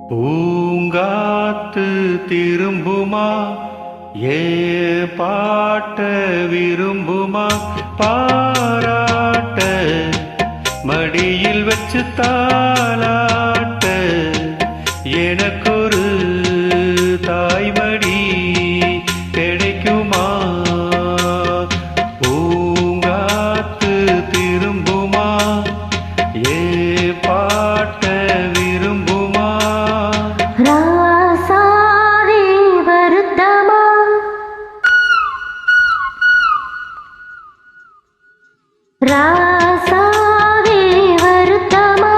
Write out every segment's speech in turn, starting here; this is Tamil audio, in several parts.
பூங்காத்து திரும்புமா ஏ பாட்ட விரும்புமா பாராட்ட மடியில் வச்சு தாலாட்ட எனக்கொரு தாய்மடி கிடைக்குமா பூங்காத்து திரும்புமா ஏ பாட்ட விரும்புமா ராசாவே வருத்தமா ராசாவே வருத்தமா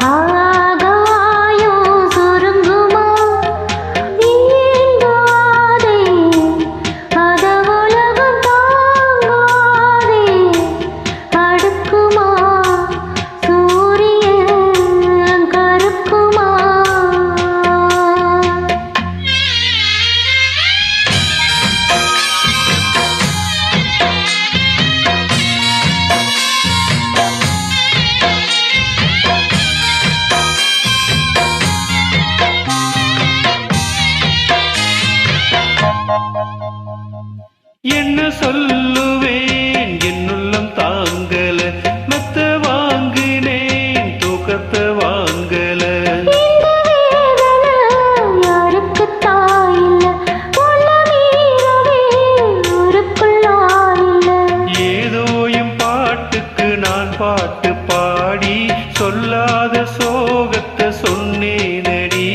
ஆகாயம் சுருங்குமா நீங்காதே அத உலகம் தாங்காதே அடுக்குமா சூரியன் கருக்குமா என்ன சொல்லுவேன் என்னுள்ளம் தாங்கல மெத்த வாங்கினேன் தூக்கத்தை வாங்கல ஏதோ என் பாட்டுக்கு நான் பாட்டு பாடி சொல்லாத சோகத்தை சொன்னேனடி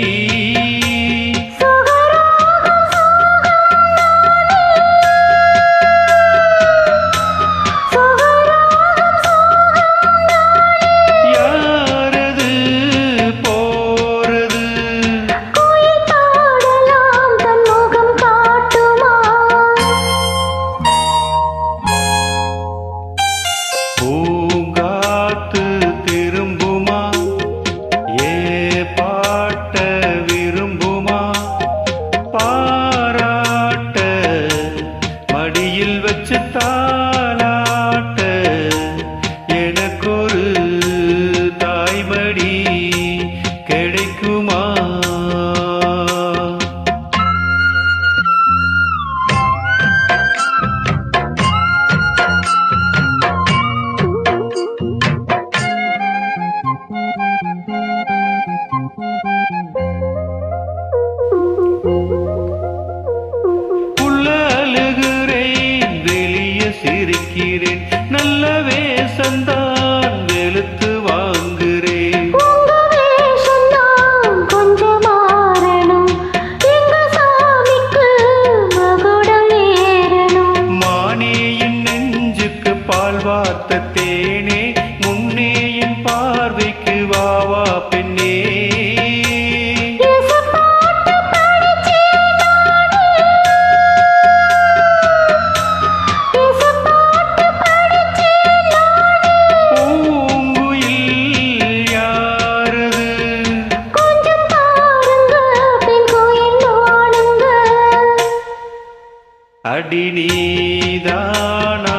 பூங்காத்து திரும்புமா ஏ பாட்ட விரும்புமா பாராட்ட மடியில் வச்சு தாலாட்ட எனக்கொரு தாய்மடி கிடைக்குமா அழுகிறேன் வெளிய சிரிக்கிறேன் நல்ல வேஷந்தான் வெளுத்து வாங்குறேன் கொஞ்சம் மாறணும் எங்க சாமிக்கு மகுடம் ஏறணும் மானேயின் நெஞ்சுக்கு பால் வார்த்த தேனே முன்னே என் பார்வைக்கு வாவா பெண்ணே அடி நீதானா